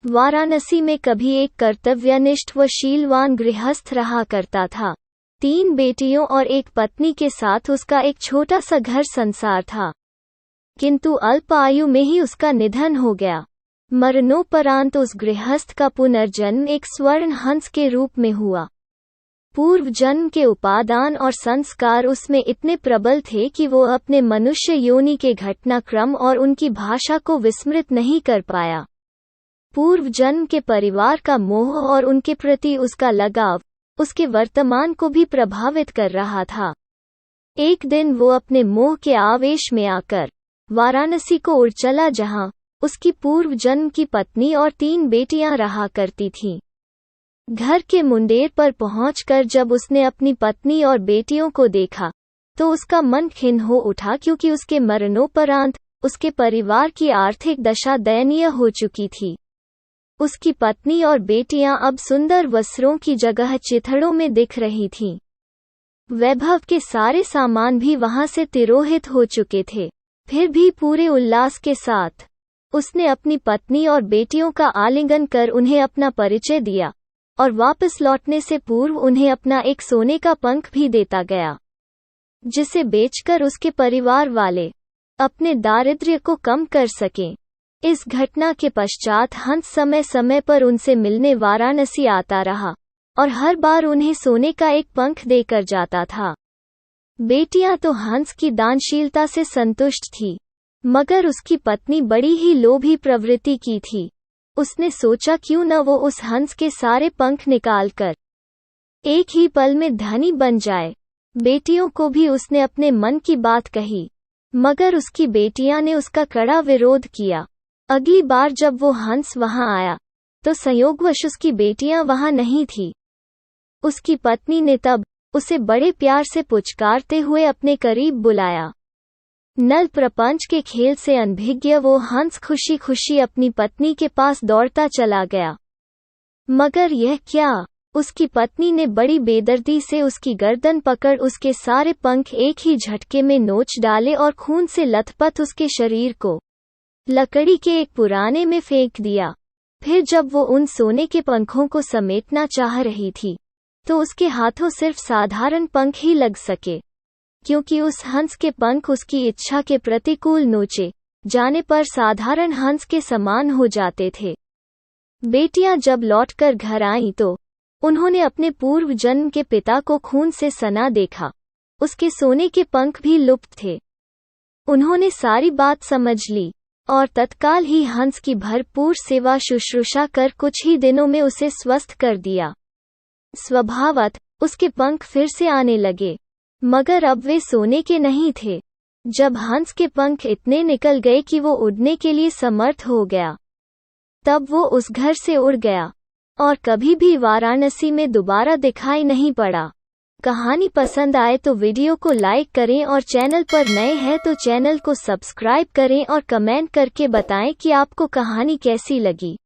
वाराणसी में कभी एक कर्तव्यनिष्ठ व शीलवान गृहस्थ रहा करता था। 3 बेटियों और एक पत्नी के साथ उसका एक छोटा सा घर संसार था। किंतु अल्प आयु में ही उसका निधन हो गया। मरणोपरांत उस गृहस्थ का पुनर्जन्म एक स्वर्ण हंस के रूप में हुआ। पूर्व जन्म के उपादान और संस्कार उसमें इतने प्रबल थे कि वो अपने मनुष्य योनि के घटनाक्रम और उनकी भाषा को विस्मृत नहीं कर पाया। पूर्व जन्म के परिवार का मोह और उनके प्रति उसका लगाव उसके वर्तमान को भी प्रभावित कर रहा था। एक दिन वो अपने मोह के आवेश में आकर वाराणसी को उड़ चला, जहां उसकी पूर्व जन्म की पत्नी और 3 बेटियां रहा करती थीं। घर के मुंडेर पर पहुंचकर जब उसने अपनी पत्नी और बेटियों को देखा तो उसका मन खिन्न हो उठा, क्योंकि उसके मरणोपरांत उसके परिवार की आर्थिक दशा दयनीय हो चुकी थी। उसकी पत्नी और बेटियां अब सुंदर वस्त्रों की जगह चिथड़ों में दिख रही थीं। वैभव के सारे सामान भी वहां से तिरोहित हो चुके थे। फिर भी पूरे उल्लास के साथ उसने अपनी पत्नी और बेटियों का आलिंगन कर उन्हें अपना परिचय दिया और वापस लौटने से पूर्व उन्हें अपना एक सोने का पंख भी देता गया, जिसे बेचकर उसके परिवार वाले अपने दारिद्र्य को कम कर सकें। इस घटना के पश्चात हंस समय समय पर उनसे मिलने वाराणसी आता रहा और हर बार उन्हें सोने का एक पंख देकर जाता था। बेटियां तो हंस की दानशीलता से संतुष्ट थी, मगर उसकी पत्नी बड़ी ही लोभी प्रवृत्ति की थी। उसने सोचा क्यों न वो उस हंस के सारे पंख निकालकर एक ही पल में धनी बन जाए। बेटियों को भी उसने अपने मन की बात कही, मगर उसकी बेटियां ने उसका कड़ा विरोध किया। अगली बार जब वो हंस वहां आया तो संयोगवश उसकी बेटियां वहां नहीं थी। उसकी पत्नी ने तब उसे बड़े प्यार से पुचकारते हुए अपने करीब बुलाया। नल प्रपंच के खेल से अनभिज्ञ वो हंस खुशी खुशी अपनी पत्नी के पास दौड़ता चला गया। मगर यह क्या! उसकी पत्नी ने बड़ी बेदर्दी से उसकी गर्दन पकड़ उसके सारे पंख एक ही झटके में नोच डाले और खून से लथपथ उसके शरीर को लकड़ी के एक पुराने में फेंक दिया। फिर जब वो उन सोने के पंखों को समेटना चाह रही थी तो उसके हाथों सिर्फ साधारण पंख ही लग सके, क्योंकि उस हंस के पंख उसकी इच्छा के प्रतिकूल नोचे जाने पर साधारण हंस के समान हो जाते थे। बेटियां जब लौटकर घर आईं तो उन्होंने अपने पूर्व जन्म के पिता को खून से सना देखा। उसके सोने के पंख भी लुप्त थे। उन्होंने सारी बात समझ ली और तत्काल ही हंस की भरपूर सेवा शुश्रूषा कर कुछ ही दिनों में उसे स्वस्थ कर दिया। स्वभावत उसके पंख फिर से आने लगे, मगर अब वे सोने के नहीं थे। जब हंस के पंख इतने निकल गए कि वो उड़ने के लिए समर्थ हो गया, तब वो उस घर से उड़ गया और कभी भी वाराणसी में दोबारा दिखाई नहीं पड़ा। कहानी पसंद आए तो वीडियो को लाइक करें और चैनल पर नए हैं तो चैनल को सब्सक्राइब करें और कमेंट करके बताएं कि आपको कहानी कैसी लगी।